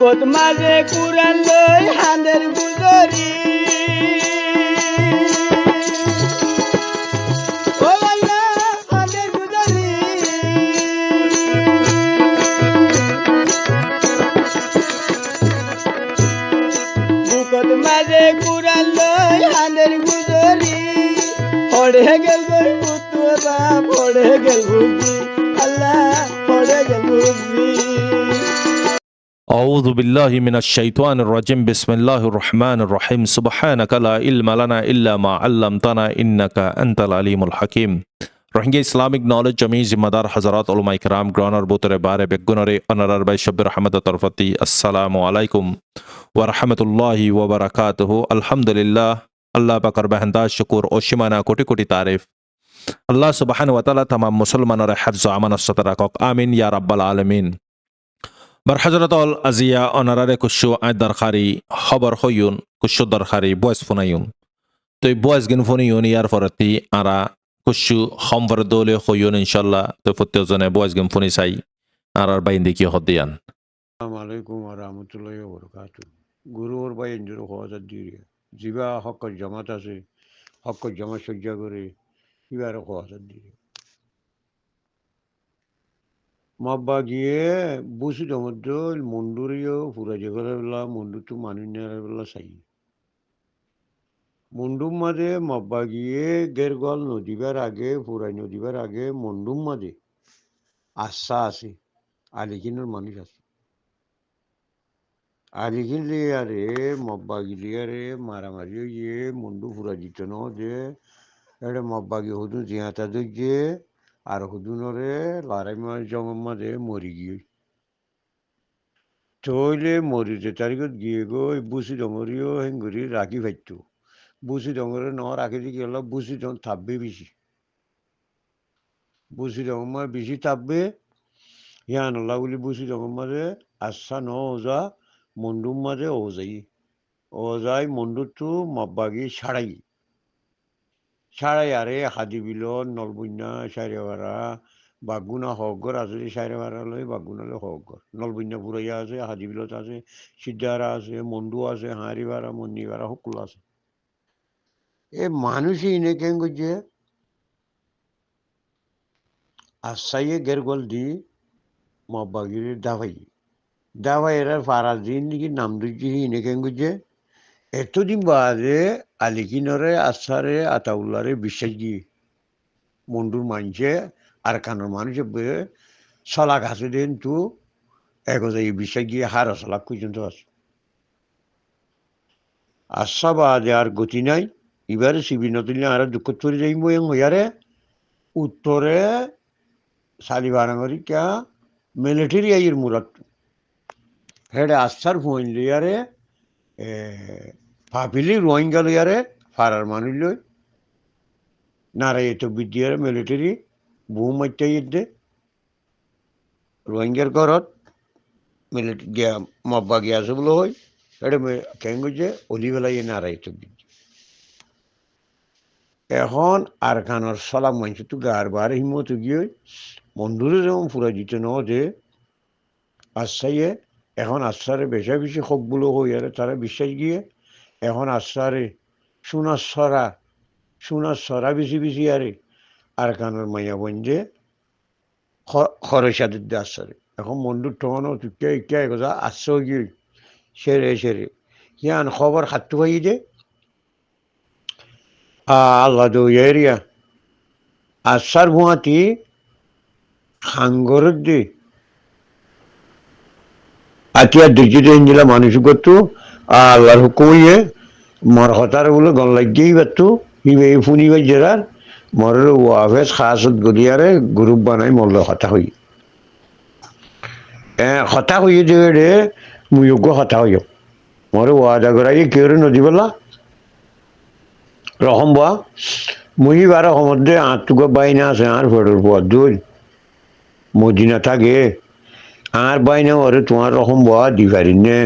মাঝে কুরান লই হাঁদের গুজরি ও আল্লাহ হাঁদের গুজরি বুকত মাঝে কুরান লই হাঁদের গুজরি পড়ে গেল গই পুতু বা পড়ে গেল বুঝি আল্লাহ পড়ে গেল বুঝি أعوذ بالله من الشيطان الرجيم بسم الله الرحمن الرحيم سبحانك لا علم لنا إلا ما علمتنا إنك أنت العليم الحكيم روهنگا ইসলামিক নলেজ জমি জিম্মাদার হযরত উলামা ইকরাম গ্রানার বুতরে বারে বেগুনরে অনারার বাই শব্বির রহমত তরফতি আসসালামু আলাইকুম ওয়া রাহমাতুল্লাহি ওয়া বারাকাতুহু আলহামদুলিল্লাহ আল্লাহ পাকের বেহেনদা শুকর ও সীমানা কোটি কোটি তারিফ আল্লাহ সুবহানাহু ওয়া তাআলা तमाम মুসলমানের হিফজ ও আমানত রাখক আমিন ইয়া রাব্বাল আলামিন Barhajaratol azia honorare kushu ay darkhari khabar khoyun kushu darkhari boys funayun to boys gen funayun yar forati ara kushu khambar dole khoyun inshallah to fotte zone boys gen funi sai arar bayinde ki hodiyan Assalamu alaikum wa rahmatullahi wa barakatuh gurur bay injur khawata dire jiba haqq jamat ase haqq jama shajja kore ibar khawata dire মাব্বা গিয়ে বুসি দমদ্দল মন্ডুরিও পুরা জগরেলা মন্ডুতু মানুনেরলা সাই মন্ডুম মাদে মাব্বা গিয়ে গেরগল নদীবার আগে পুরাই নদীবার আগে মন্ডুম মাদে আশা আছে আলিকিনের মানুষ আছে আলিকিন লিয়ারে মাব্বা গিলিয়ারে মারামারি গিয়ে মন্ডু পুরা দিত ন যে এটা মাব্বা গিয়ে হদু জিয়াতা যে আর হুদুনরে লারাইমা জমমাদে মরি গিয়ে তইলে মরি যে তারিখত গিয়ে গো বুসি ডমরিও হেঙ্গুরি রাখি ভাইতো বুসি ডমরে ন রাখি দি গেল বুসি ডম থাকবে বেশি বুসি ডমমা বেশি থাকবে ইয়ান লাগুলি বুসি ডমমাদে আচ্ছা ন ওজা মন্ডুম মাদে ওজাই মন্ডুতু মব্বাগি ছাড়াই আরে হাদিবিল নলবন্যা সাইরেবারা বাগুনা হকগর আছে সাইরেবারা লই বাগুনালে হকগর নলবন্যা পুরাইয়া আছে হাদিবিলত আছে সিদ্ধারা আছে মন্ডু আছে হাঁড়িবারা মন্দিবারা সকল আছে এ মানুষই ইনে কেন করছে আশাইয়ে গের গল দি মব্বাগির দাভাই এরা ফারাজ দিন নাকি নাম দিচ্ছি ইনে কেন করছে এতদিন বাদে আলিকিনরে আসারে আতাউল্লারে বিশ্বাস দিয়ে মন্ডুর মানছে আর কানোর মানুষে সলাক আছে দেন তু একজাই বিশ্বাস দিয়ে হার সলাক পর্যন্ত আছে আশা বাদে আর গতি নাই এবারে শিবি নতুন আর দুঃখ তৈরি যাইব হইয়ারে উত্তরে সালিবারাঙ্গরি কা মিলিটারি আইয়ের মুরাত হেডে আস্থার ফোন লিয়ারে ফাপিলি রোহিঙ্গা লইয়ারে ফারার মানুষ লই নারাই এত বিদ্যারে মিলিটারি বহু মাইটাই দে রোহিঙ্গার ঘরত মিলিটারি গিয়া মব্বা গিয়া আছে বলে হয় এটা কেন যে অলিবেলাই নারাই এত বিদ্যা এখন আর খানোর সলাম মানছে তো গার বার হিমত গিয়ে বন্ধুরে যেমন ফুরা দিতে ন যে আশ্বাইয়ে এখন আশ্বারে বেশা বেশি হকগুলো হইয়ারে তারা বিশ্বাস গিয়ে এখন আশ্বারে সোনার সরা বেশি আরে আর কানোর মাইয়া বঞ্জে খরচাদের দিয়ে আশ্বারে এখন মন্ডুর ঠোঁকানো টুকে ইকা একজা আশ্র গিয়ে সেরে ইয়ান খবর হাতু পাই দে আল্লাহ দো এরিয়া আশ্বার ভুয়াতি হাঙ্গর দে আতিয়া দিজিতে ইঞ্জিলা মানুষ করতো আল্লাহর হুকুম ইয়ে মর হতার বলে গন লাগিয়েই পারতো হিবে ফুনি বাই জেরার মরের ওয়াফেস খাসত গলিয়ারে গ্রুপ বানাই মরল হতা হইয়ে দেবে রে মুয়োগ্য হতা হইয় মরে ওয়াদা করাই কেউ নদী বলা রহম বা মুহি বারো সমুদ্রে আঁতুক বাইনা আছে আর ফেরোর পর দুই মদিনা থাকে আর বাইনা ওরে তোমার রকম বা দি পারি নে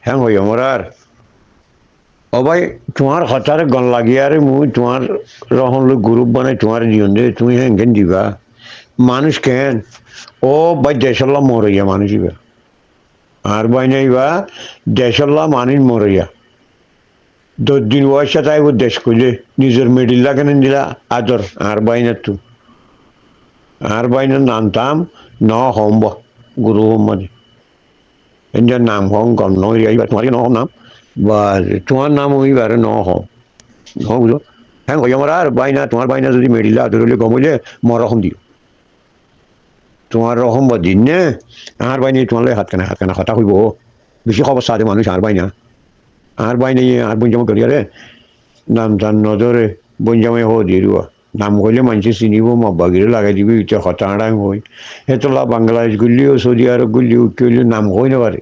হ্যাঁ হইয় মরার ও ভাই তোমার হঠাৎ গন লাগিয়ারে মুই তোমার রহম লোক গ্রুপ বানাই তোমার দিও দে তুমি হ্যাঁ কেন দিবা মানুষ কেন ও ভাই দেশাল্লাহ মর হইয়া মানুষ আর বাইনাইবা দেশল্লা মানিন মরিয়া 10 দিন বয়সে তাইব দেশ কইলে নিজের মেডিল্লা কেন দিলা আদর আর বাইনার তু আর বাইনার নামতাম ন হম গুরু মানে এর নাম হম কম নইবা তোমার ন নাম বা তোমার নাম হইবার ন হম ন বুঝো হ্যাঁ হইয়া মরা আর বাইনা তোমার বাইনা যদি মেডিল্লা আদর হইলে গম হইলে মরকম দিও তোমার রকম বা দিন নে আর বাইনে তোমার হাত কেনা হতা হইব বেশি খবর সাথে মানুষ আর বাইনা আর বাইনে আর বঞ্জামা করিয়ারে নাম তার নজরে বঞ্জামাই হো দিয়ে দিবা নাম কইলে মানুষ চিনিব মব্বাগিরে লাগাই দিবি ইটা হতা আড়াই হই হেতলা বাংলাদেশ গুলিও সৌদি আরব গুলিও কেউ নাম হই না পারে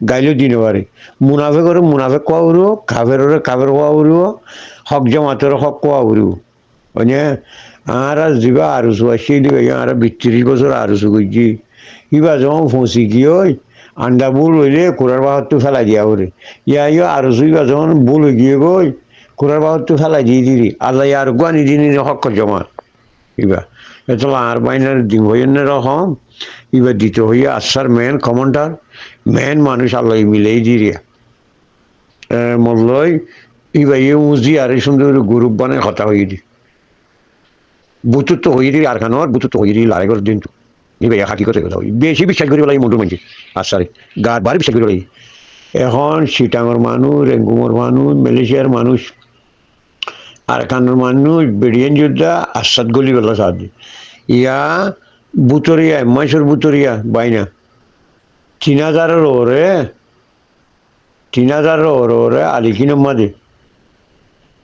গাইলেও দিনে পারে মুনাফে করে মুনাফে কোয়া উড়িব কাফের কোয়া উড়িব হক জমাতের হক কোয়া উড়িব মানে আর যা আরুসু আসি আর 32 বছর আরুসু করছি ইবা যখন ফসি কি ওই আন্ডা বুল হইলে কোরার বাহাত্তু ফেলাই দিয়া ওরে ইয়া আরুসু ইবা যখন বুল হয়ে গিয়ে গই কোরার বাহাত্তু ফেলাই দিয়ে দিলি আল্লাহ আর গানি দিনি হক জমা ইবা এতলা আর বাইনার দিন হইন রকম ইবা দিতে হইয়া আসার মেন কমান্ডার মেন মানুষ আল্লাহ মিলেই দিরিয়া মল্লই ইবা ইয়ে উজি আর সুন্দর গ্রুপ বানায় কথা হয়ে দি বুতুত তো হয়ে দিই আর খানোর বুতুত তো হয়ে দিই লাগার দিন তো এবার হাকি কথা কথা বেশি বিশ্বাস করি বলাই মন্টুর মানছি আসারে গার বাড়ি বিশ্বাস করি বলাই এখন সিটাঙর মানুষ রেঙ্গুমর মানুষ মালয়েশিয়ার মানুষ আর খানোর মানুষ বেরিয়ান যোদ্ধা আসাদ গলি বেলা সাদ ইয়া বুতরিয়া মাইসর বুতরিয়া বাইনা 3000 ওরে আলিকিনের মাঝে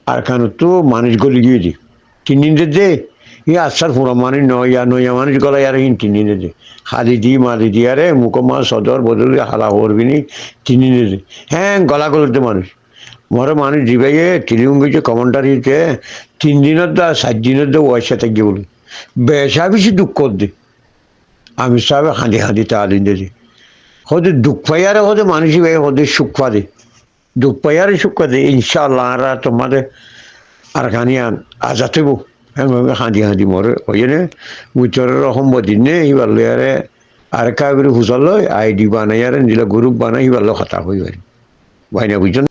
আর খানো তো মানুষ গলি গিয়ে দি 3 দিন দে ই আসার পুরা মানে নয়া মানুষ গলা আর 3 দিন দে খালি দি মারি দি আরে মুকমা সদর বদলি হালা করবি নি 3 দিন দে হ্যাঁ গলা গলতে মানুষ মরে মানুষ দিবাইয়ে টিলিউং গেছে কমেন্টারিতে 3 দিনের দা 7 দিনের দা ওয়াইসা থাকি বলি বেশা বেশি দুঃখ দে আমি সব হাঁদি তালিন দে হতে দুঃখ পাইয়ারে হতে মানুষই ভাই হতে সুখ পাদে দুঃখ পাইয়ারে সুখ পাদে ইনশাআল্লাহ আর তোমাদের আর খানিয়া আজাদ হইব হাঁদি মরে ওই জন্য উচ্চরের রকম বদিন নে হিবালে আরে আর কাগরি হুসাল আইডি বানাই আর নিলা গ্রুপ বানাই হিবাল কথা হই ভাইনা বুঝছেন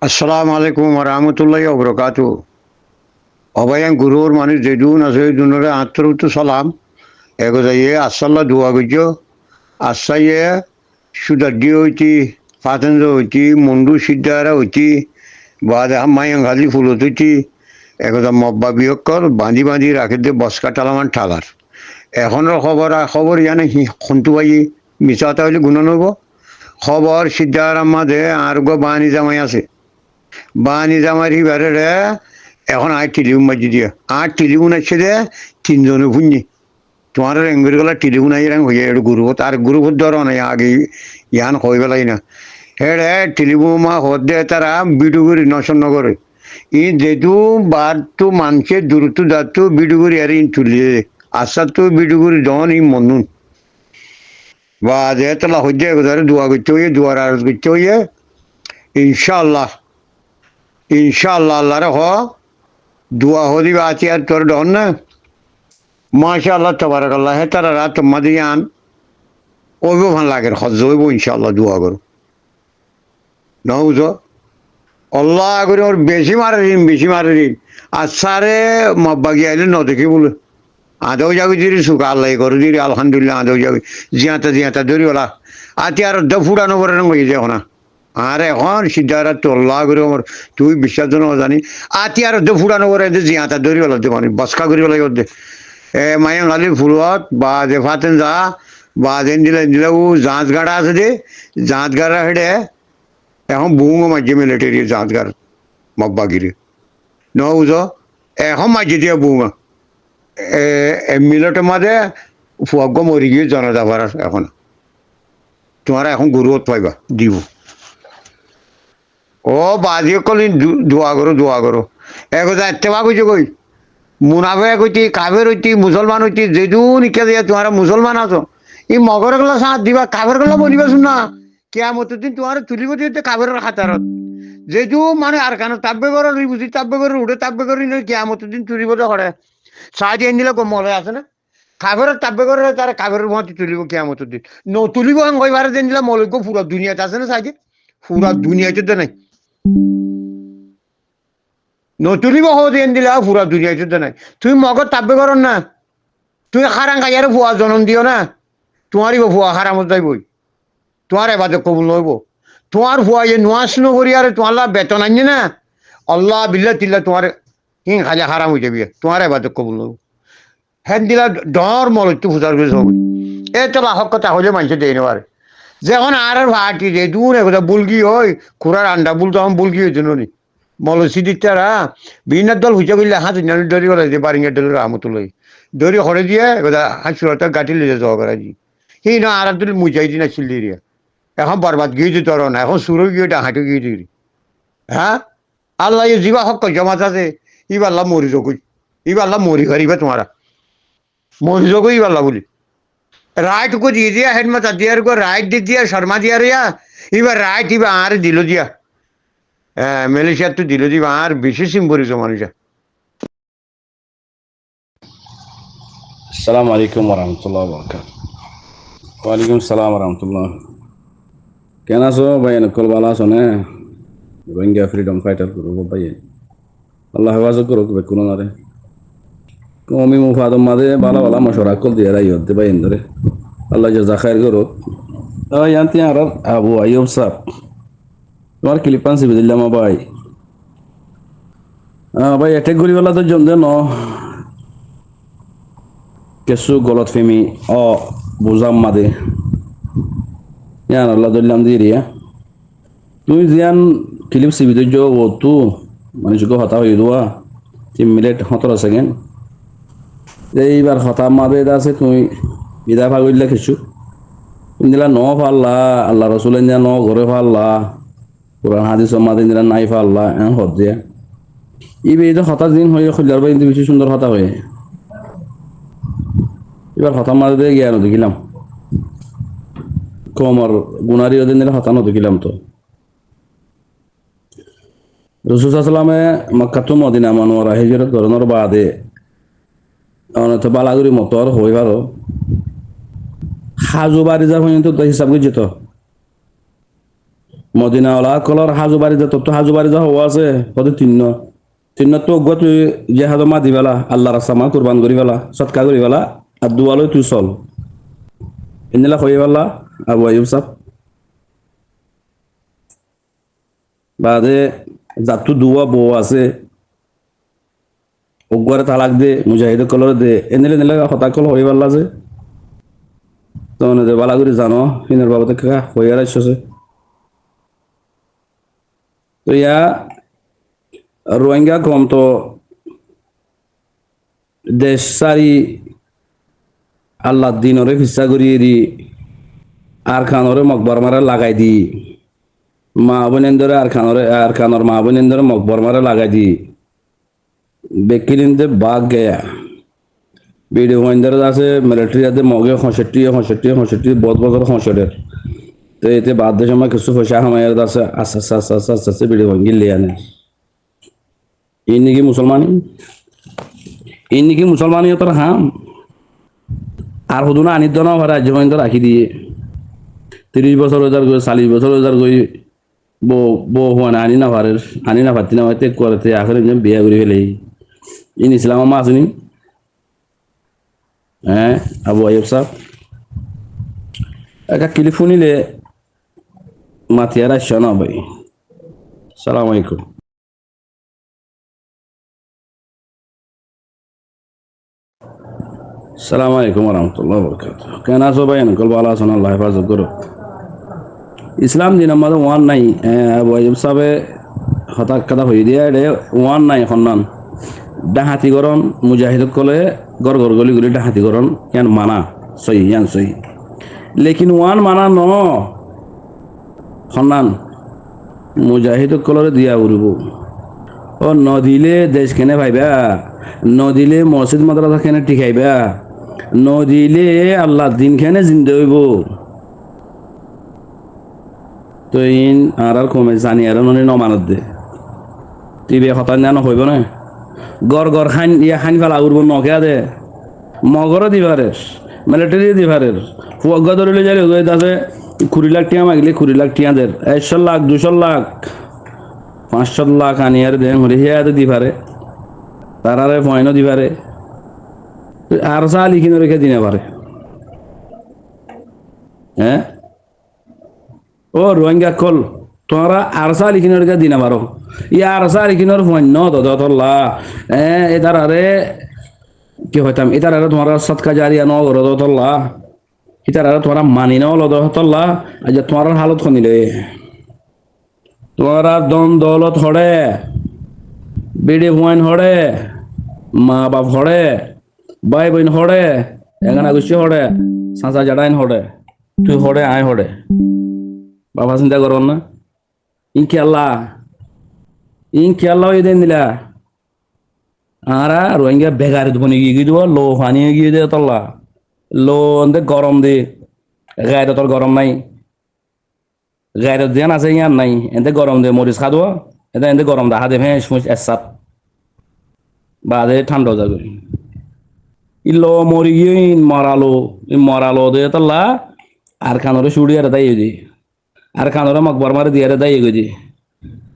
আসসালামু আলাইকুম রহমতুল্লাহ বরকাতু অবায়ান গুরুর মানুষ যেদুন আছে দুনরে আত্মরুত সালাম এগো যাইয়ে আসসাল্লাহ দোয়া করছো আসাইয়ে সুদার্দি হইতি ফাতেন্দ্র হইতি মন্ডু সিদ্ধারা হইতি বাদে মায়াং গালি ফুলত হইতি একদা মব্বা বিয়কর বাঁধি রাখে দে বসকা টালামান ঠাগার এখনের খবর ইয়ানে খন্তু ভাই মিশাতে হইলে গুণ নব খবর সিদ্ধার আমাদে আর গো বানি জামাই আছে বানি জামাই হিবারে রে এখন আর টিলিউম মাজি দিয়ে আর টিলিউন আছে দে 3 জনে ভুঞ্জি তোমার এঙ্গুরি গলা টিলিউন আই রং হইয়া এড় গুরু আর গুরু ধর না আগে ইয়ান হই বেলাই না হেড়ে টিলিউমা হদে তারা বিডুগুরি নশনগরে ই যেদু বার তো মানছে দূরত্ব দাতু বিডুগুরি আর ইন তুলিয়ে আসা তো বিডুগুরি জন ই মনুন বা যেতলা হইতে ধরে দোয়া করতে হইয়ে দোয়ার আরজ করতে হইয়ে ইনশাআল্লাহ আল্লাহর হ দোয়া হদি আছি আর তোর ডন না মাশাআল্লাহ তাবারাকাল্লাহ হে তারা রাত মাদিয়ান ওইব ভালো লাগে হজ হইব ইনশাআল্লাহ দোয়া করো না বুঝো আল্লাহ করে ওর বেশি মারে দিন আর সারে মব্বাগি আইলে ন দেখি বলে আদৌ যাবি দিদি সুখ আল্লাহ করে দিদি আলহামদুলিল্লাহ আদৌ যাবি জিয়াতা ধরি ওলা আতি আর ফুটানো করে হয়ে যায় না আর এখন সিদ্ধারা তোল্লা করে আমার তুই বিশ্বাস জানি আতি আর ফুটানো করে জিয়াতা ধরি ওলা মানে বসকা করি ওলাই দে মায়া গালি ফুলত বা যে ফাতেন যা বা যেন দিলে ও জাঁচ গাড়া আছে দে জাঁচ গাড়া হেঁটে এখন বুঙো মাঝে মিলিটারি জাঁতগার মব্বাগিরি ন বুঝো এখন মাঝে দিয়ে বুঙা মিলটের মাঝে ফুয়াগ মরি গিয়ে জনতা ভাড়ার এখন তোমার এখন গুরুত পাইবা দিব ও বাজি কলি দোয়া করো এখন এত্তেবা কইছে কই মুনাফে কইতি কাফের হইতি মুসলমান হইতি যেদু নিকে দিয়ে তোমার মুসলমান আছো ই মগর গলা সাথ দিবা কাফের গলা বলিবা শুন না কেয়ামতের দিন তোমার তুলিব দিতে কাবের হাতারত যেহেতু মানে আর কেন তাব্বে করে বুঝি তাব্বে করে উঠে তাব্বে করি নয় কেয়ামতের দিন তুলিব তো করে সাহায্য এনে দিলে মলে আছে না কাগরের তাব্বে করে তারা কাগরের মতো তুলিব কেমন দিন তুলিব কইবারে দিন দিলাম মৌলিক পুরা দুনিয়াতে আছে না সাইকে পুরা দুনিয়াতে তো নাই তুলিব হো দিন দিলে পুরা দুনিয়াতে তো নাই তুমি মগর তাব্বে করো না তুমি হারাং খাইয়ারে ফুয়া জন্ম দিও না তোমারই ফুয়া হারামত যাইবই তোমার এবার কবুল নইব তোমার ফুয়া যে নোয়াশ নগরী আর তোমার বেতন আনছে না আল্লাহ বিল্লা তিল্লা তোমার খালি হারাম হয়ে যাবি তোমার এবার কবুল নইব হ্যাঁ দিলা ডর মলত্য ফুজার করে সব এ তো লাহক কথা হলে মানুষ দেয় নেবারে যখন আর ভাটি যে দূর একথা বুলগি হয় খুড়ার আন্ডা বুল তখন বুলগি হয়েছে নি মলসি দিতারা বিভিন্ন দল হুইচা করলে হাত দড়ি গলা যে বারিঙ্গের দলের আমতো লই দড়ি হরে দিয়ে একথা হাসুরতা গাঁটি লিজে যাওয়া করা জি সেই না আর দল মুচাই দিন আসছিল দিয়ে এখন বরবাদ গিয়েছি তোর না এখন সুরো গিয়ে হাঁটু গিয়ে দিবি হ্যাঁ আল্লাহ যিবা হক জমাত আছে ইবা আল্লাহ মরি যকুই ইবা আল্লাহ মরি ঘরিবা তোমারা মরি যকুই ইবা আল্লাহ বলি রাইট को দিয়ে দিয়া হেড মাতা দিয়ার को রাইট দি দিয়া শর্মা দিয়া রিয়া এবার রাইট ইবা আর দিল দিয়া মালয়েশিয়া তো দিল দিবা আর বেশি সিম্বরিজ মানুষ আসসালামু আলাইকুম ওরহামতুল্লাহ বরকাত ওয়ালাইকুম সালাম ওরহামতুল্লাহ কেন আছো ভাই নকল বালা আছো না রোহিঙ্গা ফ্রিডম ফাইটার করব ভাই আল্লাহ হেফাজত করুক বেকুনো না রে কমি মুফাদম মাদে বালা বালা মশরা কল দিয়ে রাই হতে ভাই এন্দরে আল্লাহ জাযা খায়ের করুক ওই আনতি আর আবু আইয়ুব সাহেব তোমার ক্লিপান সিবি দিলাম ভাই ভাই অ্যাটাক করি বেলা তো জন ন কিছু গলত ফেমি বুঝাম মাদে ইয়ান আল্লাহ দল্লাম দিয়ে রিয়া তুই জিয়ান ক্লিপ সিবি দইজ ও তু মানুষকে হতা হয়ে দেওয়া 3 মিনিট 17 সেকেন্ড এইবার হতা মাদে আছে তুই বিদা ভাগিল্লা কিছু তুমি দিলা ন ফাল্লা আল্লাহ রসুল ন ঘরে ফাল্লা কোরআন হাদিস মাদে দিলা নাই ফাল্লা হত দিয়া ইবে এই হতা দিন হয়ে খুললার ভাই বেশি সুন্দর হতা হয়ে এবার হতা মাদে গিয়া দেখিলাম কমর গুনারি ওদিন দিলে হতানো দেখিলাম তো রসুল সাল্লামে মক্কা তো মদিনা মনোয়ারা হিজরত করানোর বাদে অনত বালাগুড়ি মতর হই পারো হাজু বাড়ি যা পর্যন্ত তো হিসাব যেত মদিনা ওলা কলর হাজু বাড়ি যা তোর তো হাজু বাড়ি যা হওয়া আছে কত তিন্ন তো গো তুই যে হাজু মা দিবেলা আল্লাহ রাস্তা মা কুরবান করি বেলা সৎকা করি বেলা আর দুয়ালো তুই চল এনিলা হয়ে বেলা আবু আইয়ুব সাহেব বাদে জাতু দুয়া বউ আছে ওগরে তালাক দে মুজাহিদ কলর দে এনিলে নিলে হতা কল হয়ে বেলা যে তখন বালাগুড়ি জানো হিনের বাবতে কা হয়ে আসছে তো ইয়া রোহিঙ্গা কম তো দেশ সারি আল্লাহ দিনরে ফিসা করিয়ে দি আর খানরে মকবর মারা লাগাই দি মা বোনেন্দরে আর খানর মা বোনেন্দরে মকবর মারা লাগাই দি বেকিলিন্দে বাঘ গেয়া বিডিও মহিন্দার আছে মিলিটারি আছে মগে 65 বহুত বছর 65 তো এতে বাদ দেশ সময় কিছু পয়সা হামায়ের আছে আস্তে বিডিও ভাঙ্গি লিয়ে আনে ইনি কি মুসলমানি তোর হাম আর হুদু না আনিত না রাজ্য মহিন্দ রাখি দিয়ে 30 বছর হাজার করে 40 বছর হাজার করে বো হওয়া না আনি না পারতি না হয়তো করতে আখরে বিয়া করে ফেলে ইন ইসলাম আমা আসেনি হ্যাঁ আবু আইয়ুব সাহেব একটা ক্লিপ শুনিলে মাতিয়ার আসছে না ভাই সালাম আলাইকুম সালাম আলাইকুম ওরহামতুল্লাহ বরকাত কেন আছো ভাই নকল ভালো আছো না আল্লাহ হেফাজত করো ইসলাম দিন আমাদের ওয়ান নাই আবু আইয়ুব সাহেবে হঠাৎ কথা হয়ে দিয়ে ওয়ান নাই এখন নান ডাহাতি গরম মুজাহিদ কলে গড় গলি গলি ডাহাতি গরম ইয়ান মানা সহি ইয়ান সহি লেকিন ওয়ান মানা ন সন্নান মুজাহিদ কলরে দিয়া উড়ব ও নদিলে দেশ কেনে ভাইবা নদিলে মসজিদ মাদ্রাসা কেনে টিকাইবা নদিলে আল্লাহ দিন কেনে জিন্দে হইব তো ইন আর কমে জানি আর নমানত দে তুই বে কথা না হইব না গড় খান ইয়া খান ফেলা উড়ব নকে দে মগরও দিবারের মিলিটারি দিবারের ফুয়াগা ধরিলে যাই গই তাতে 20 লাখ টিয়া মাগলে 20 লাখ টিয়া দের 100 লাখ 200 লাখ 500 লাখ আনিয়ার দেন হলে হিয়া দিবারে তারারে ফয়নো দিবারে আর সালি কিনে রেখে দিনে পারে হ্যাঁ ও রোহিঙ্গা কল তোমরা আর সালি কিনে রেখে দিনে পারো ই আর সালি কিনোর ফয়ন দতল্লা এদার আরে কি হইতাম এটার আরে তোমার সৎকা জারিয়া ন করো দতল্লা এটার আরে তোমার মানি নাও দতল্লা আজ তোমার হালত খনিলে তোমার দন দৌলত হড়ে বিডি ফয়ন হড়ে মা বাপ হড়ে ভাই বোন হড়ে এখানে গুছি হড়ে সাঁচা জাডাইন হড়ে তুই হড়ে আয় হড়ে বাবা চিন্তা কর না ইনকি আল্লাহ ওই দিন দিলা আরা রোহিঙ্গা বেগার ধনি গিয়ে দিব লো পানি গিয়ে দে তল্লা লো গরম দে গায়ে তোর গরম নাই গায়ে দেন আছে ইয়ার নাই এতে গরম দে মরিচ খা দেবো এতে গরম দা হাতে ভেঙে এসাত বাদে ঠান্ডা যাবে ইলো মরি গিয়ে মরালো দে তল্লা আর খানোরে সুড়ি আর দাই দি আর খানোরে মকবর মারে দিয়ে দাই গদি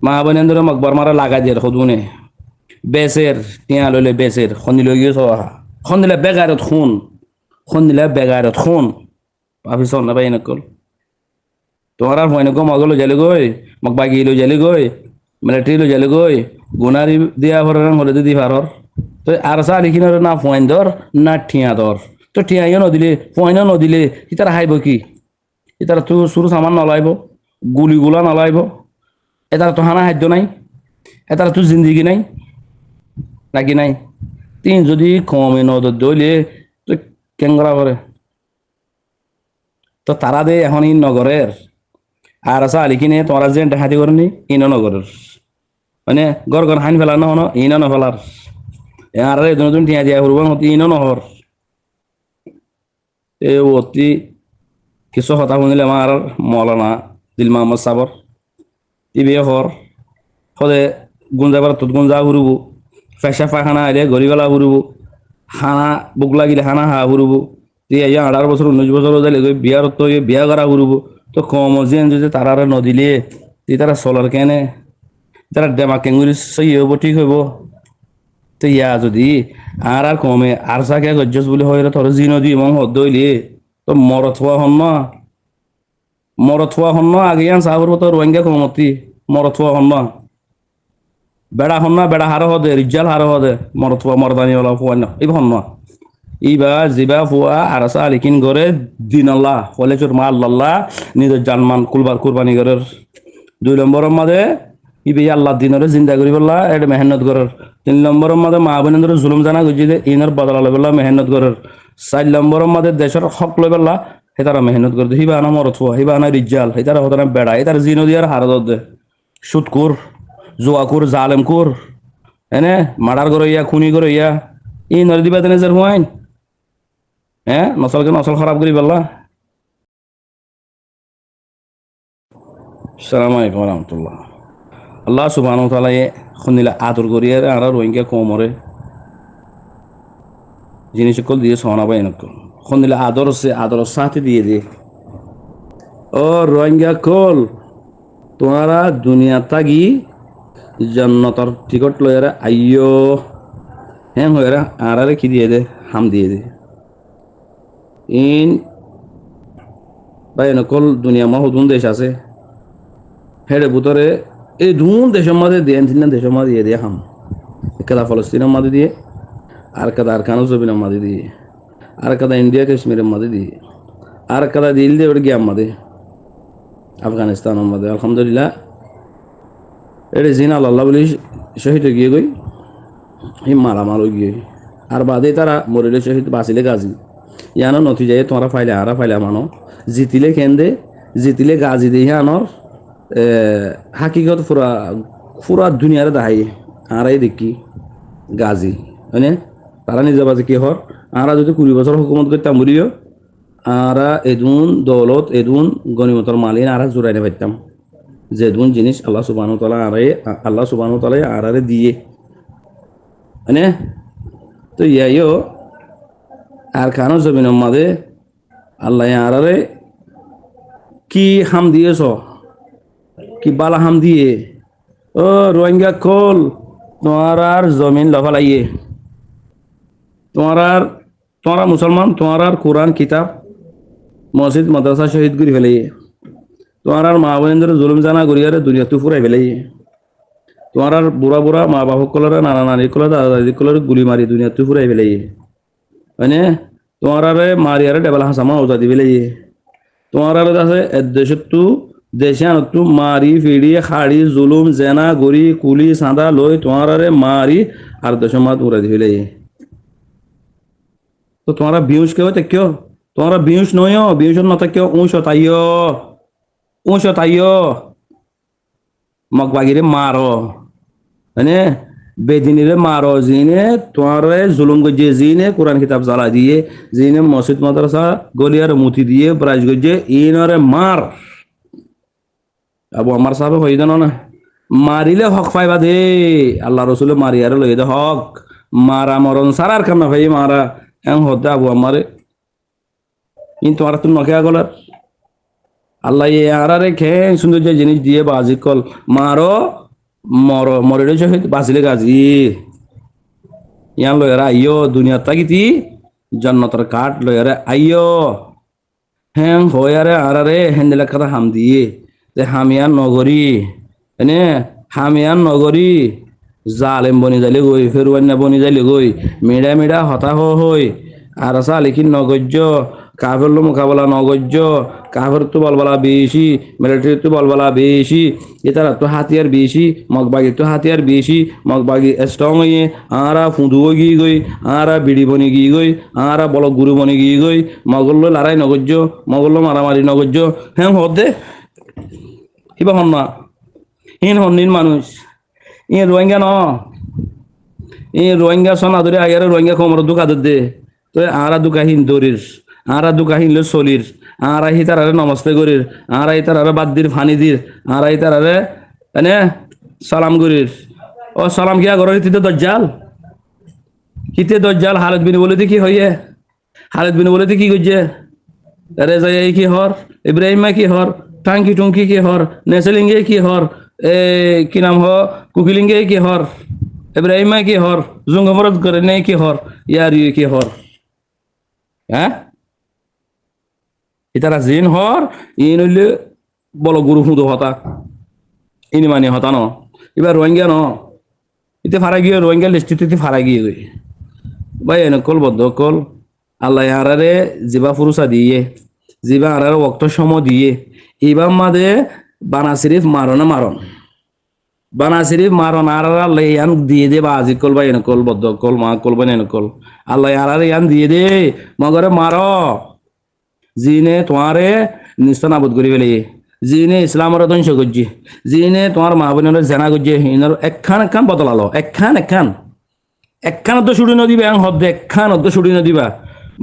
মা বোনেন্দ্র মকবর মারে লাগা দিয়ে খুদুনে বেসের টিয়া লইলে বেসের খনি লই গিয়ে খনিলে বেগারত খুন ভাবি সন না পাই নকল তোমার আর হয় নকো মগলো জালি গই মক বাগি লো জালি গই মিলিটারি লো জালি গই গুনারি দিয়া ভরাং হলে দি ভারর তো আর সালি কিনারে না ফয়েন ধর না ঠিয়া ধর তো ঠিয়া নদিলে ফয়েন নদিলে ইতারা হাইব কি ইতারা তো সুরু সামান নলাইব গুলিগুলা নলাইব এতারা তো হানা খাদ্য নাই এতারা তো জিন্দিগি নাই নাকি নাই তিন যদি কমে নদ দইলে তো কেঙ্গরা করে তো তারা দে এখন ইন নগরের আর আসা আলি কিনে তোমরা যে হাতি করেনি ইনো নগরের মানে গড় হানি ফেলার না হনো ইনো নফেলার আর নতুন টিয়া দিয়া ফুরব ইনো নহর এ অতি কিছু কথা শুনিলে আমার মৌলানা দিল মোহাম্মদ সাবর ইবে হর সদে গুঞ্জাবার তুত গুঞ্জা ফুরব ফেসা ফাখানা আইলে গরিবেলা ফুরব হানা বুক লাগিলে হানা হা ফুরব 18 বছর 19 বছর যাইলে বিয়ার তো বিয়া করা ফুরব তো কম যেন যদি তারা নদিলে তারা চলার কেনে তারা ডেমা কেঙ্গুরি সই হব ঠিক হইব তো ইয়া যদি আর কমে আর চাকে গজ্জস বুলি হয় তোর জি নদী এবং হদ্দইলে তো মরত হওয়া হন্ন আগে আন চাহ তো রোহিঙ্গা কমতি মরত হওয়া হন্ন বেড়া হার হদে রিজাল হার হদে মরত হওয়া মরদানি ওলা ফুয়া না এই হন্ন ইবা জিবা ফুয়া আর আলিকিন করে দিন আল্লাহ হলে চোর মা আল্লাহ নিজের জানমান কুরবানি করার 2 নম্বরের মাঝে ইবে আল্লাহ দিনের জিন্দা করি বললা এটা মেহনত করার 3 নম্বরের মাঝে মা বোনের জুলুম জানা গুজি দে ইনের বদলা লইবলা মেহনত করার 4 নম্বরের মাঝে দেশের হক লইবলা হে তারা মেহনত করে হিবা আনা মরত ফুয়া হিবা আনা রিজাল হে তারা হতানা বেড়া হে তারা জিনো দিয়ার হার দে সুদকুর জুয়াকুর জালেমকুর এনে মার্ডার করে ইয়া খুনি করে ইয়া ই নর দিবা তেনে জার হুয়াইন হ্যাঁ নসল খারাপ করি বললা আসসালামু আলাইকুম ওয়া রাহমাতুল্লাহ আল্লাহ সুবহানাহু ওয়া তাআলা খুনিলা আদর করিয়া আর রোহিঙ্গা কোমরে জিনিস কল দিয়ে সোনা পাই নকল খুনিলা আদর সাথে দিয়ে দে ও রোহিঙ্গা কল তোমারা দুনিয়া তাগি জান্নাতের টিকট লইরা আইয়ো হ্যাঁ হইরা আরারে কি দিয়ে দে হাম দিয়ে দে ইন ভাই নকল দুনিয়া মহদুন দেশ আছে হেডে ভিতরে এই দুন দেশের মধ্যে দিয়ে দেশের মধ্যে দিয়ে হাম একটা ফলস্তিনের মধ্যে দিয়ে আর কাদা আরকান জবিনের মধ্যে দিয়ে আর কাদা ইন্ডিয়া কাশ্মীরের মধ্যে দিয়ে আর কাদা দিল দিয়ে ওটা গিয়ে আমাদের আফগানিস্তানের মধ্যে আলহামদুলিল্লাহ এটা জিন আল্লাহ বলি শহীদ গিয়ে গই মারামার গিয়ে আর বাদে তারা মরিলে শহীদ বাঁচিলে গাজী ইয়ানো নথি যায় তোমরা ফাইলে মানো জিতিলে গাজী দিয়ে আনর হাকিগত পুরা দুনিয়ারে দাহাই আরাই দেখি গাজী হয়নে তারা নিজে বাজে কি হর আরা যদি 20 বছর হুকুমত করতাম বলিও আরা এদুন দৌলত এদুন গনিমতর মালিন আরা জোরাইনে পাইতাম যেদুন জিনিস আল্লাহ সুবহানাহু ওয়া তাআলা আরারে দিয়ে হয়নে তো ইয়াইও আর খানো জমিন মাদে আল্লাহ আরারে কি হাম দিয়েছ কি বালা হাম দিয়ে ও রোহিঙ্গা কল তোমার আর জমিন লফালাইয়ে তোমারা মুসলমান তোমার আর কোরআন কিতাব মসজিদ মাদ্রাসা শহীদ করে ফেলাইয়ে তোমার আর মা বোনদের জুলুম জানা করিয়ারে দুনিয়া তু ফুরাই ফেলাইয়ে তোমার আর বুড়া বুড়া মা বাপক কলরে নানা নানি কলরে দাদা দাদি কলরে গুলি মারি দুনিয়া তু ফুরাই ফেলাইয়ে মানে তোমার আরে মারিয়ারে ডেবেলা হাসামা ওজা দি ফেলাইয়ে তোমার আর আছে দেশতু দেশে আনতু মারি ফিড়ি খাড়ি জুলুম জেনা গরি কুলি সাঁদা লই তোমার আরে মারি আর দেশ মাত উড়াই দি ফেলাইয়ে তো তোমারা বিউস কেউ তেক্য তোমারা বিউস নয় বিউস ন তেক্য উঁশ তাইয় মগ বাগিরে মারো মানে বেদিনীরে মারো জিনে তোমার জুলুম গজে জিনে কোরআন কিতাব জ্বালা দিয়ে জিনে মসজিদ মাদ্রাসা গলিয়ার মুতি দিয়ে ব্রাজ গজে ইনরে মার আবু আমার সাহেব হয়ে জানো না মারিলে হক পাইবা দে আল্লাহ রসুলে মারিয়ারে লই দে হক মারা মরণ সারার কাম না ভাই মারা এম হতে আবু আমারে কিন্তু আর তুমি নকে আগলার আল্লাহ আরারে খেয়ে সৌন্দর্য জিনিস দিয়ে বাজি কল মারো মরে শহীদ বাঁচিলে গাজি ইয়ান লয়ারা আইয় দুনিয়ার তাগিতি জন্নতর কাঠ লয়ারে আইয় হ্যাং হয়ারে আরারে হেন্দেলা কথা হাম দিয়ে যে হামিয়ান নগরী এনে হামিয়ান নগরী জালেম বনি যাইলে গই ফেরুয়ান্না বনি যাইলে গই মেডা মেডা হতাশ হই আর আসা লিখিন নগজ্য কাফেরলো মোকাবেলা নগজ্য কাফের তো বলবলা বেশি মিলিটারি তো বলবলা বেশি এটার তো হাতিয়ার বেশি মগবাগি তো হাতিয়ার বেশি মগবাগি স্ট্রং হয়ে আরা ফুঁদু গিয়ে গই আরা বিড়ি বনি গিয়ে গই আরা বল গুরু বনি গিয়ে গই মগল্লো লড়াই নগজ্য মগল্লো মারামারি নগজ্য হ্যাঁ হদে কিবা হন না ইন হন্নিন মানুষ ইন রোহিঙ্গা ন ইন রোহিঙ্গা সনা ধরে আয়ারে রোহিঙ্গা কমর দুকা দে তো আরা দুকাহীন দরির আরা দুকাহীন লো চলির আরা হি তারারে নমস্তে করির আরা হি তারারে বাদ দির ফানি দির আরা হি তারারে এনে সালাম করির ও সালাম কিয়া করো হিতে দজ্জাল হালত বিন বলে কি হইয়ে হালত বিন বলে কি গজ্জে আরে যাই কি হর ইব্রাহিমা কি হর টাঙ্কি টুঙ্কি কি হর নেসলিঙ্গে কি হর কি নাম হ কুকিলিঙ্গে কি হর ইব্রাহিমা কি হর জুঙ্গমরদ করে নেই কি হর ইয়ার ইয়ে কি হর হ্যাঁ ইতারা জিন হর ইন হইলে বল গুরু হুঁদো হতা ইনি মানে হতা ন এবার রোহিঙ্গা ন ইতে ফারা গিয়ে রোহিঙ্গা লিস্টিতে ফারা গিয়ে গই ভাই এনে কল বদ্ধ কল আল্লাহ আরারে জিবা ফুরুসা দিয়ে জিবা আরারে ওক্ত সম দিয়ে এবার মাদে বানা শরীফ মারণ বানা শরীফ মারণ আর আল্লাহ ইয়ান দিয়ে দে বাজি কল ভাই এনে কল বদ্ধ কল মা কল বাই এনে কল আল্লাহ আরারে ইয়ান দিয়ে দে মগরে মার জিনে তোমারে নিস্তানাবুদ করি ফেলে জিনে ইসলামের ধ্বংস করছে জিনে তোমার মা বোনের জেনা করছে ইনার একখান বদলালো একখান তো ছুটি নদিবা হদ্দে একখান অর্ধ ছুটি নদিবা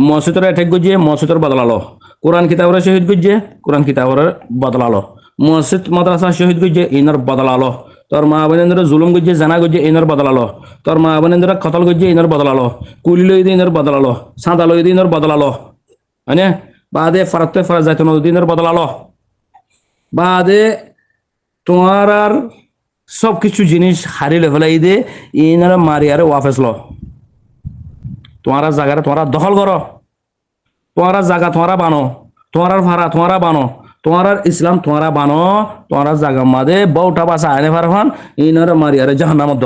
মসজিদের অ্যাটাক করছে মসজিদের বদলালো কোরআন কিতাবরে শহীদ করছে কোরআন কিতাবরে বদলালো মসজিদ মাদ্রাসা শহীদ করছে ইনার বদলালো তোর মা বোনের জুলুম করছে জানা করছে ইনার বদলালো তোর মা বোনের কতল করছে ইনার বদলালো কুলি লই দিয়ে ইনার বদলালো সাঁদা লই দিয়ে ইনার বদলালো হ্যাঁ বাদে ফরাতে ফরাজ যাইতো নদীনের বদলালো বাদে তোমার আর সব কিছু জিনিস হারিয়ে ফেলাই দে ইনারা মারি আরে ওয়াফেস ল তোমার জায়গাটা তোমরা দখল করো তোমার জায়গা তোমরা বানো তোমার ভাড়া তোমরা বানো তোমার ইসলাম তোমরা বানো তোমার জায়গা মাদে বউটা বাসা আনে ফারফান ইনারা মারি আরে জাহান্নামত দ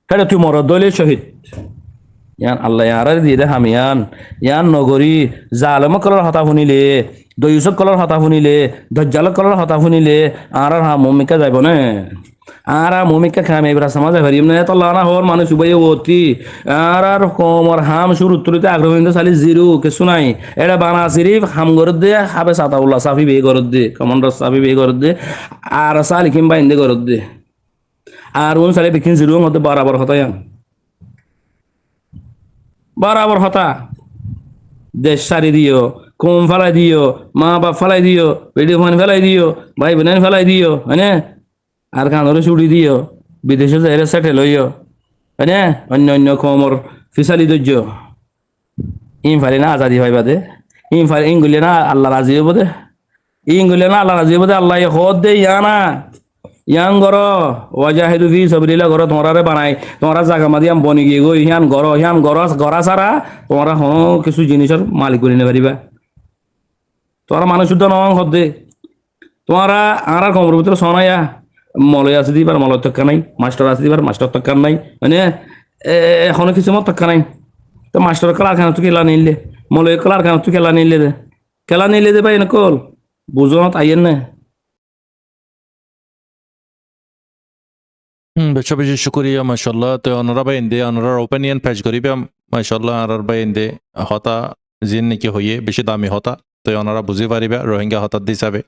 এটা তুই মর দলে শহীদ ইয়ান আল্লাহ আরারে দিয়ে দে হামিয়ান ইয়ান নগরী জালেম কলর হতা শুনিলে দয়ুসক কলর হতা শুনিলে দজ্জাল কলর হতা শুনিলে আর মমিকা যাইব না আর মমিকা খাম এবার সমাজ হারিম না তো লানা হর মানুষ উবাই অতি আর কমর হাম শুরু উত্তরিতে আগ্রহিন্দ সালি জিরো কিছু নাই এটা বানা শরীফ হাম গরদ দে হাবে সাতাউল্লাহ সাফি বে গরদ দে কমান্ডার সাফি বে গরদ দে আর সালি কিংবা ইন্দে গরদ দে আর উন সালি বিকিন জিরো মধ্যে বরাবর হতা ইয়ান বরাবর হতা দেশ সারি দিও কম ফেলাই দিও মা বাপ ফেলাই দিও ভিডিও ফোন ফেলাই দিও ভাই বোন ফেলাই দিও হ্যাঁ আর কানরে ছুটি দিও বিদেশে যাই সেটেল হইও হ্যাঁ অন্য কমর ফিসালি ধৈর্য ইন ফারি না আজাদি পাইবা দে ইন ফারি ইন গুলি না আল্লাহ রাজি হইব দে ইন গুলি না আল্লাহ রাজি হইব দে আল্লাহ হদ দে ইয়ানা ইয়াং গর ওয়াজাহিদু ফি সাবিলিল্লাহ গর তোমরারে বানাই তোমরা জায়গা মাদিয়াম বনি গিয়ে গই হিয়ান গর গরা ছাড়া তোমরা হন কিছু জিনিসের মালিক করে নিতে পারিবা তোমরা মানুষ শুদ্ধ নং হদ দে তোমরা আর কমর ভিতরে শোনায়া মলয় আছে দিবার মলয় তক্কা নাই মাস্টার আছে দিবার মাস্টার তক্কা নাই মানে এখনো কিছু মত তক্কা নাই তো মাস্টার কালার খানা তুই কেলা নিলে মলয় কালার খানা তুই কেলা নিলে দে ভাই নকল বুঝো না তাইয়েন না বেশি বেশি শুক্রিয়া মাশাল্লাহ তো অনরা বাইন্দে অনরার ওপিনিয়ন পেশ করিবে মাশাল্লাহ আনার বাইন্দে হতা জিন নাকি হইয়ে বেশি দামি হতা তো অনরা বুঝি পারিবে রোহিঙ্গা হতার হিসাবে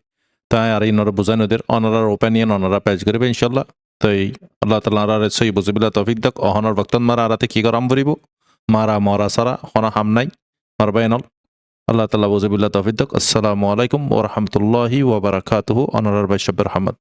তাই আর ইনরা বুঝানোদের অনরার ওপিনিয়ন অনরা পেশ করিবে ইনশাল্লাহ তাই আল্লাহ তাআলা আর সই বুঝিবিলা তৌফিক দাক অহনর বক্তন মারা আরাতে কি করাম বরিব মারা মরা সারা হনা হাম নাই মারবাইনল আল্লাহ তাআলা বুঝিবিলা তৌফিক দাক আসসালামু আলাইকুম ওয়া রাহমাতুল্লাহি ওয়া বারাকাতুহু অনরার ভাই শব্বির আহমদ